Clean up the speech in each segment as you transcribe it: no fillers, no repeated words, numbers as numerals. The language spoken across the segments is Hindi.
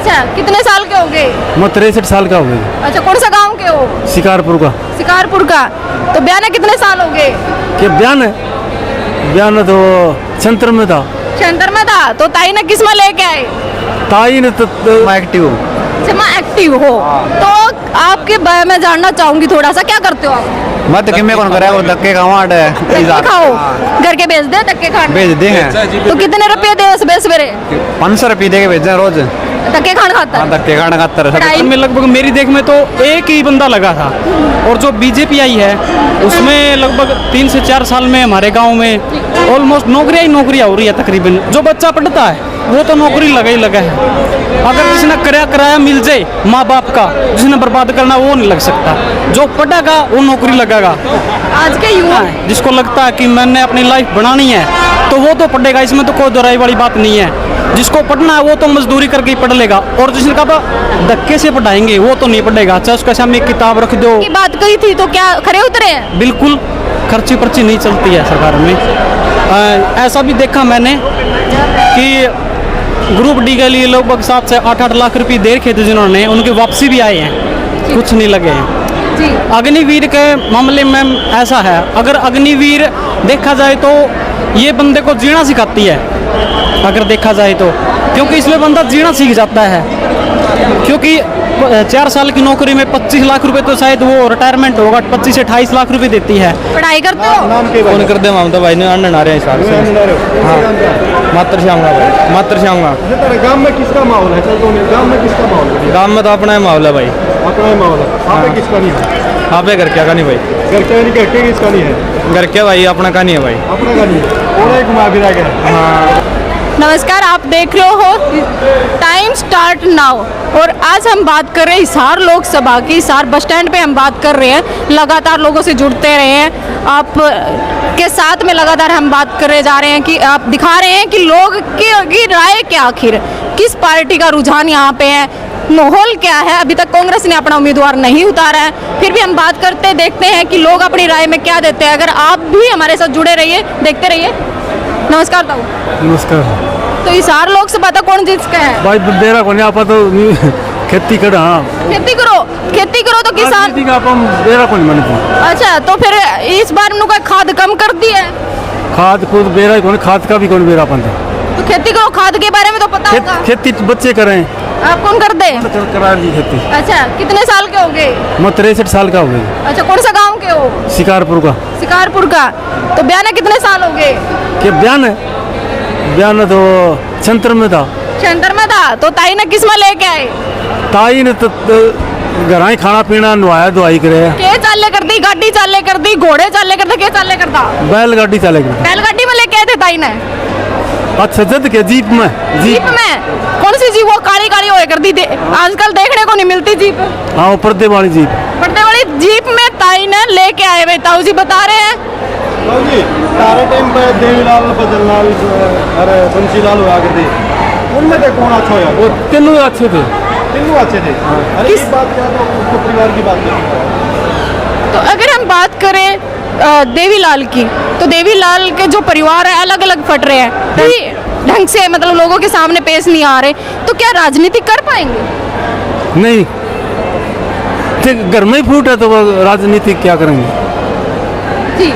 अच्छा, कितने साल के हो गए? मैं 63 साल का हो गया। अच्छा, कौन सा गांव के हो? शिकारपुर का। शिकारपुर का। तो ब्याह कितने साल हो गए? क्या बयान है? बयान तो छंतर में था। सेंटर में था तो ताई ने किस में लेके आए? ताई ने तो एक्टिव हूँ। अच्छा, मैं एक्टिव हो तो आपके बारे में जानना चाहूंगी थोड़ा सा, क्या करते हो आप? मैं तो किमें कौन करे वो धक्के खाओ धक्के खाओ, घर के भेज दे धक्के खाने? भेज दे हैं। तो कितने रुपए दे सुबह सवेरे? 500 रुपये दे के भेजते हैं रोज। धक्के खान खाता है? धक्के खाने खाता है। पढ़ाई में लगभग मेरी देख में तो एक ही बंदा लगा था, और जो बीजेपी आई है उसमें लगभग 3 से 4 साल में हमारे गांव में ऑलमोस्ट नौकरियां ही नौकरियां हो रही है। तकरीबन जो बच्चा पढ़ता है वो तो नौकरी लगा ही लगा है। अगर जिसने किराया मिल जाए माँ बाप का, जिसने बर्बाद करना वो नहीं लग सकता। जो पढ़ेगा वो नौकरी लगेगा। आज के युवा जिसको लगता है कि मैंने अपनी लाइफ बनानी है तो वो तो पढ़ेगा, इसमें तो कोई दोहराई वाली बात नहीं है। जिसको पढ़ना है वो तो मजदूरी करके ही पढ़ लेगा, और जिसने कहा धक्के से पढ़ाएंगे वो तो नहीं पढ़ेगा। अच्छा, उसके सामने एक किताब रख दो। की बात कही थी तो क्या खरे उतरे हैं? बिल्कुल खर्ची पर्ची नहीं चलती है सरकार में। ऐसा भी देखा मैंने कि ग्रुप डी के लिए लगभग 7 से 8 लाख रुपए दे रखे थे जिन्होंने, उनकी वापसी भी आए हैं, कुछ नहीं लगे हैं। जी। अग्निवीर के मामले में ऐसा है, अगर अग्निवीर देखा जाए तो ये बंदे को जीना सिखाती है, अगर देखा जाए तो, क्योंकि इसमें बंदा जीना सीख जाता है। क्योंकि 4 साल की नौकरी में 25 लाख रुपए तो शायद वो रिटायरमेंट होगा, 25 से 28 लाख रुपए देती है। पढ़ाई करते हो? कौन कर दे ममता भाई ने अंडन आ रहे हैं हिसाब से। हाँ, मात्र श्यामगा भाई, मात्र श्यामगा। गांव में किसका माहौल है? गांव में किसका माहौल है? गाँव में तो अपना ही माहौल है भाई। अपना ही माहौल है। यहाँ पे किसका नहीं है? हाँ पे घर क्या का नहीं भाई। घर के नहीं, घर के किसका नहीं है? घर क्या भाई, अपना का नहीं है भाई। अपना का नहीं है। और एक घुमा फिरा के। हाँ। नमस्कार, आप देख रहे हो टाइम स्टार्ट नाउ, और आज हम बात कर रहे हैं हिसार लोकसभा की। हिसार बस स्टैंड पे हम बात कर रहे हैं, लगातार लोगों से जुड़ते रहे हैं आप के साथ में, लगातार हम बात करे जा रहे हैं कि आप दिखा रहे हैं कि लोग की राय क्या, आखिर किस पार्टी का रुझान यहाँ पे है, माहौल क्या है। अभी तक कांग्रेस ने अपना उम्मीदवार नहीं उतारा है, फिर भी हम बात करते देखते हैं कि लोग अपनी राय में क्या देते हैं। अगर आप भी हमारे साथ जुड़े रहिए, देखते रहिए। नमस्कार ताऊ। नमस्कार। तो हिसार लोकसभा तो कौन जीत का है? भाई बेरा को नहीं आपा तो खेती कर। हाँ, खेती करो तो किसान। बेरा को नहीं मानते। अच्छा, तो फिर इस बार उन्होंने खाद कम कर दी है? खाद खुद बेरा कौन, खाद का भी कौन बेरा पाता। तो खेती करो, खाद के बारे में तो पता होगा। खेती बच्चे करें। आप कौन कर दे? करा ली खेती। अच्छा, कितने साल के हो गए? मैं 63 साल का हो गया। अच्छा, कौन सा गांव के हो? शिकारपुर का। शिकारपुर का। तो ब्याह कितने साल हो गए? क्या बयान है? बयान तो छंतर में था। सेंटर में था तो ताई ने किस में लेके आए? ताई ने तो घर ही खाना पीना नवाया धुआई करे। के चाले कर दी, गाड़ी चाले कर दी, घोड़े चाले कर दी, के चाले करता? बैलगाड़ी चलेगी। बैलगाड़ी में लेके आए थे ताई ने? अच्छा, जद के जीप में। जीप में? कौन सी जीप? वो काली काली होए कर दी, आजकल देखने को नहीं मिलती जीप। हाँ, पर्दे वाली जीप। पर्दे वाली जीप में ताई ने लेके आए हुए। ताऊ जी बता रहे हैं सारे टाइम पे देवीलाल, बदललाल, अरे बंसीलाल हुआ करते, उनमें से कौन अच्छा होया? वो तीनों अच्छे थे। तीनों अच्छे थे। अरे इस बात क्या, तो उसको परिवार की बात करें। तो अगर हम बात करें देवीलाल की, तो देवीलाल के जो परिवार है अलग अलग फट रहे हैं, तो ढंग से मतलब लोगों के सामने पेश नहीं आ रहे, तो क्या राजनीति कर पाएंगे? नहीं, घर में ही फूट है तो वो राजनीति क्या करेंगे? जी।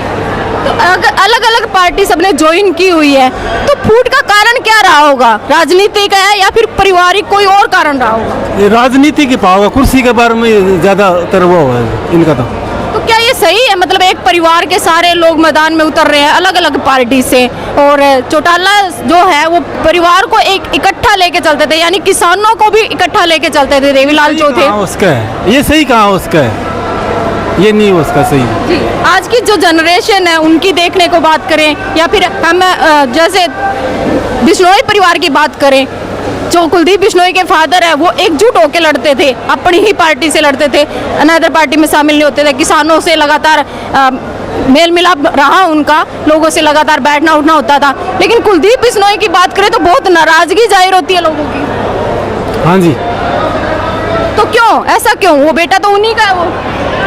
तो अगर अलग अलग पार्टी सबने ज्वाइन की हुई है, तो फूट का कारण क्या रहा होगा? राजनीति का है या फिर पारिवारिक कोई और कारण रहा होगा? ये राजनीति की पाव कुर्सी के बारे में ज्यादातर वो है इनका। तो क्या ये सही है? मतलब एक परिवार के सारे लोग मैदान में उतर रहे हैं अलग अलग पार्टी से, और चौटाला जो है वो परिवार को एक इकट्ठा लेके चलते थे, यानी किसानों को भी इकट्ठा लेके चलते थे। देवीलाल जो थे, उसका है ये सही कहाँ उसका है? ये नहीं उसका सही। जी। आज की जो जनरेशन है उनकी देखने को बात करें, या फिर हम जैसे बिश्नोई परिवार की बात करें, जो कुलदीप बिश्नोई के फादर है वो एकजुट होकर लड़ते थे, अपनी ही पार्टी से लड़ते थे, अनदर पार्टी में शामिल नहीं होते थे। किसानों से लगातार मेल मिलाप रहा उनका, लोगों से लगातार बैठना उठना होता था। लेकिन कुलदीप बिश्नोई की बात करें तो बहुत नाराजगी जाहिर होती है लोगों की। हाँ जी। तो क्यों, ऐसा क्यों? वो बेटा तो उन्हीं का है। वो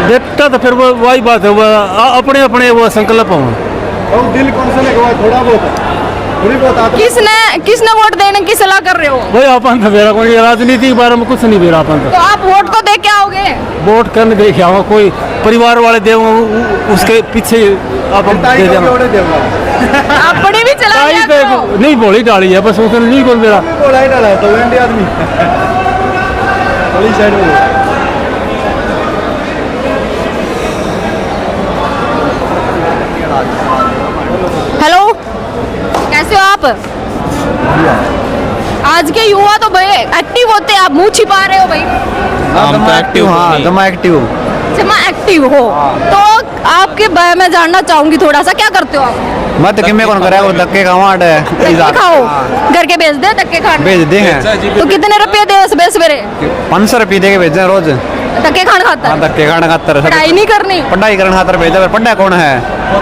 बेटा तो फिर वो वही बात है, वो अपने अपने वो संकल्प हो। और दिल कौन सा लगा थोड़ा बहुत थोड़ी बहुत आता किसने वोट देने की सलाह कर रहे हो? भाई अपन तो मेरा कोई राजनीति के बारे में कुछ नहीं दे रहा अपन तो आप वोट को दे के आओगे? तो वोट करने देखे आओ कोई परिवार वाले दे उसके पीछे आप दे देना आप बड़ी भी चला ताई पे नहीं बोली डाली है बस उसने नहीं बोल मेरा बोला ही डाला है तो इंडिया आदमी थोड़ी साइड में हेलो, कैसे हो आप? आज के युवा तो भाई एक्टिव होते हैं, आप मुंह छिपा रहे हो भाई। हम तो एक्टिव हाँ तो मैं एक्टिव हूँ। जमा एक्टिव हो तो आपके बारे में जानना चाहूंगी थोड़ा सा, क्या करते हो आप? मैं तो किमे कौन करे वो धक्के खावाट धक्के खाओ, घर के भेज दे धक्के खाने। भेज दे हैं तो कितने रुपए दे सुबह सवेरे? 500 रुपये दे के भेजे रोज। धक्के खान खाता है? धक्के खाने खातर पढ़ाई नहीं करनी? पढ़ाई करने खातर भेजा पढ़ा कौन है?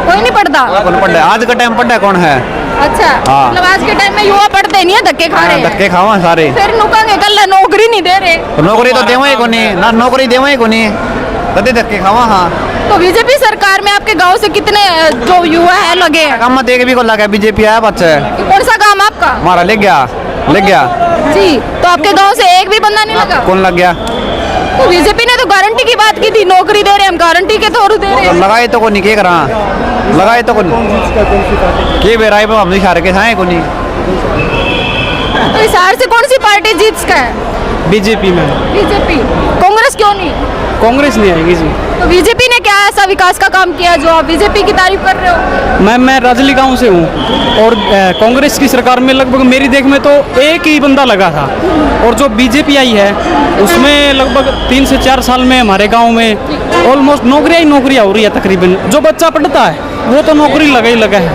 कोई नहीं पढ़ता। कौन पढ़ा आज के टाइम पढ़ा कौन है? अच्छा, हाँ। मतलब आज के टाइम में युवा पढ़ते नहीं है, धक्के खा रहे हैं। धक्के खावा सारे फिर नुकांगे कल नौकरी नहीं दे रहे। नौकरी तो देवा ही कोनी ना, नौकरी देवा ही कोनी तभी धक्के खावा। हाँ तो बीजेपी सरकार में आपके गांव से कितने जो युवा है लगे हैं? काम देख भी को लगा बीजेपी आया बच्चा कौन सा काम आपका? हमारा लग गया जी, तो आपके गांव से एक भी बंदा नहीं लगा? कौन लग गया? तो बीजेपी ने तो गारंटी की बात की थी, नौकरी दे रहे हैं हम, गारंटी के तौर दे रहे हैं। लगाए तो कोनी के करा लगाए तो कोनी के बेराई पे हम इशारे के साए कोनी। तो हिसार से कौन सी पार्टी जीत का है? बीजेपी में। बीजेपी। कांग्रेस क्यों नहीं? कांग्रेस नहीं आएगी जी। तो बीजेपी ने क्या ऐसा विकास का काम किया जो आप बीजेपी की तारीफ कर रहे हो? मैं राजली गांव से हूँ और कांग्रेस की सरकार में लगभग मेरी देख में तो एक ही बंदा लगा था, और जो बीजेपी आई है उसमें लगभग 3 से 4 साल में हमारे गांव में ऑलमोस्ट नौकरियाँ हो रही है तकरीबन। जो बच्चा पढ़ता है वो तो नौकरी लगा ही लगा है।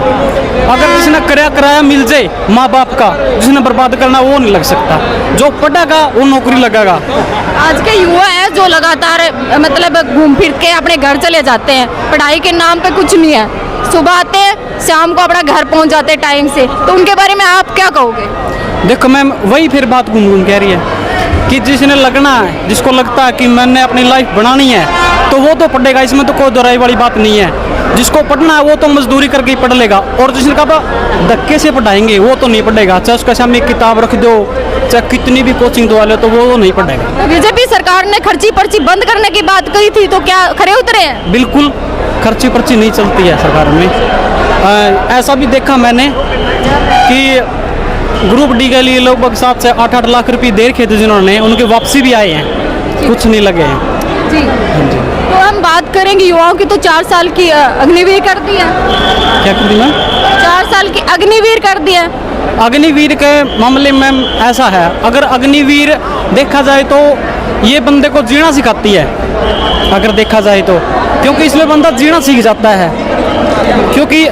अगर जिसने किराया मिल जाए माँ बाप का, जिसने बर्बाद करना वो नहीं लग सकता, जो पढ़ेगा वो नौकरी लगेगा। आज के युवा है जो लगातार मतलब घूम फिर के अपने घर चले जाते हैं, पढ़ाई के नाम पे कुछ नहीं है, सुबह आते हैं शाम को अपना घर पहुंच जाते हैं टाइम से, तो उनके बारे में आप क्या कहोगे? देखो मैम, वही फिर बात घूम कह रही है कि जिसने लगना है, जिसको लगता है कि मैंने अपनी लाइफ बनानी है तो वो तो पढ़ेगा, इसमें तो कोई दोहराई वाली बात नहीं है। जिसको पढ़ना है वो तो मजदूरी करके ही पढ़ लेगा, और जिसने कहा धक्के से पढ़ाएंगे वो तो नहीं पढ़ेगा। चाहे उसके सामने किताब रख दो, चाहे कितनी भी कोचिंग दवा लो, तो वो नहीं पढ़ेगा। तो बीजेपी सरकार ने खर्ची पर्ची बंद करने की बात कही थी, तो क्या खरे उतरे हैं? बिल्कुल खर्ची पर्ची नहीं चलती है सरकार में। ऐसा भी देखा मैंने कि ग्रुप डी के लिए लगभग 7 से 8 लाख रुपए दे रखे थे जिन्होंने, उनके वापसी भी आए हैं, कुछ नहीं लगे हैं जी। तो हम बात करेंगे युवाओं की, तो 4 साल की अग्निवीर कर दी है। क्या कर दी मैम? 4 साल की अग्निवीर कर दी है। अग्निवीर के मामले में ऐसा है, अगर अग्निवीर देखा जाए तो ये बंदे को जीना सिखाती है, अगर देखा जाए तो, क्योंकि इसमें बंदा जीना सीख जाता है। क्योंकि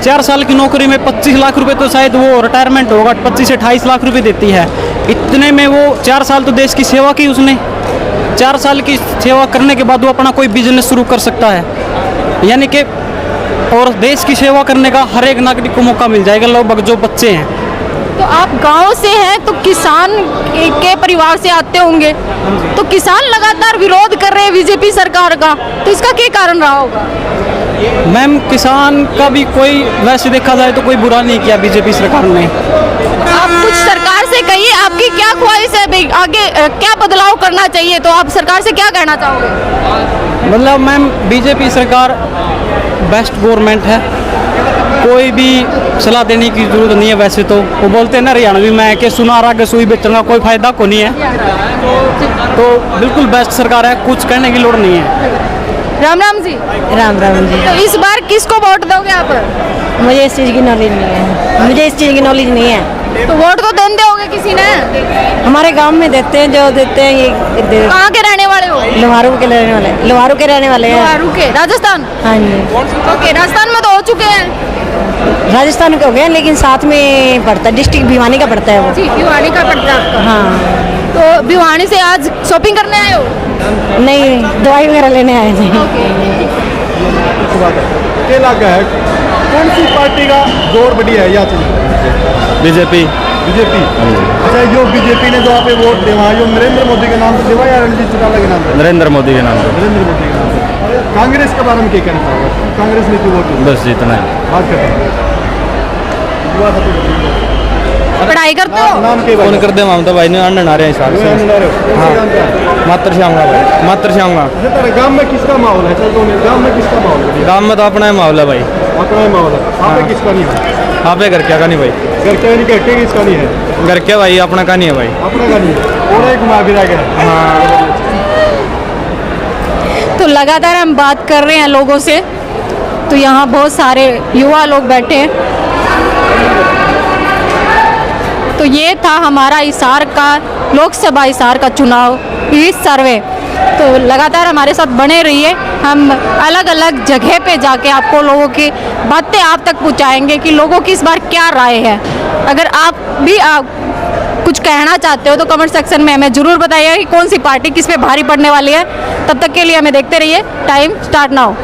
4 साल की नौकरी में 25 लाख रुपए तो शायद वो रिटायरमेंट होगा, 25 से 28 लाख रुपए देती है। इतने में वो 4 साल तो देश की सेवा की उसने, 4 साल की सेवा करने के बाद वो अपना कोई बिजनेस शुरू कर सकता है, यानी कि, और देश की सेवा करने का हर एक नागरिक को मौका मिल जाएगा, लगभग जो बच्चे हैं। तो आप गांव से हैं तो किसान के परिवार से आते होंगे, तो किसान लगातार विरोध कर रहे हैं बीजेपी सरकार का, तो इसका क्या कारण रहा होगा? मैम, किसान का भी कोई वैसे देखा जाए तो कोई बुरा नहीं किया बीजेपी सरकार ने। आप कुछ सरकार से कहिए, आपकी क्या ख्वाहिश है भाई, आगे क्या बदलाव करना चाहिए, तो आप सरकार से क्या कहना चाहोगे? मतलब मैम, बीजेपी सरकार बेस्ट गवर्नमेंट है, कोई भी सलाह देने की जरूरत नहीं है। वैसे तो वो बोलते हैं ना हरियाणवी में कि सुनार आगे सुई बेचने का कोई फायदा को नहीं है, तो बिल्कुल बेस्ट सरकार है, कुछ कहने की लोड़ नहीं है। राम राम जी। राम राम जी। तो इस बार किसको वोट दोगे आप? मुझे इस चीज़ की नॉलेज नहीं है, मुझे इस चीज़ की नॉलेज नहीं है। तो वोट तो देते होगे किसी ने? हमारे गांव में देते हैं, जो देते हैं ये कहाँ के रहने वाले हो? लोहारू के रहने वाले, लोहारू के रहने वाले हैं। लोहारू के, राजस्थान? हाँ जी। ओके, राजस्थान में तो हो चुके हैं। राजस्थान के हो गए, लेकिन साथ में पड़ता है, डिस्ट्रिक्ट भिवानी का पड़ता है वो। जी, भिवानी का पड़ता है आपका। हाँ। तो भिवानी से आज शॉपिंग करने आए हो? नहीं, दवाई वगैरह लेने आए थे। क्या लगा है कौन सी पार्टी का जोर बढ़िया है? या बीजेपी। बीजेपी। अच्छा, जो बीजेपी ने जो आप वोट देवा, जो नरेंद्र मोदी के नाम से देवा या रणजीत चौटाला के नाम से? नरेंद्र मोदी के नाम से। नरेंद्र मोदी के नाम से। कांग्रेस के बारे में क्या कहना चाहोगे? कांग्रेस ने क्यों वोट दिया? बस इतना है। बात करते हैं। हुआ था तो पढ़ाई करते हो? नाम के फोन कर दे ममता भाई ने अन्न नारे हिसाब से हाँ मात्र श्यामला भाई मात्र श्यामला गांव में किसका माहौल है? चल तो गांव में किसका माहौल है? गांव में तो अपना ही माहौल है भाई अपना ही माहौल है। यहाँ पे किसका नहीं है? यहाँ पे घर क्या का नहीं भाई घर के नहीं कहते किसका नहीं है? घर क्या भाई अपना का नहीं है भाई अपना का नहीं है और एक घुमा फिरा के तो लगातार हम बात कर रहे हैं लोगों से, तो यहाँ बहुत सारे युवा लोग बैठे हैं। तो ये था हमारा हिसार का लोकसभा हिसार का चुनाव इस सर्वे। तो लगातार हमारे साथ बने रहिए, हम अलग अलग जगह पे जाके आपको लोगों की बातें आप तक पहुंचाएंगे कि लोगों की इस बार क्या राय है। अगर आप भी कुछ कहना चाहते हो तो कमेंट सेक्शन में हमें ज़रूर बताइएगा कि कौन सी पार्टी किस पे भारी पड़ने वाली है। तब तक के लिए हमें देखते रहिए टाइम स्टार्ट नाउ।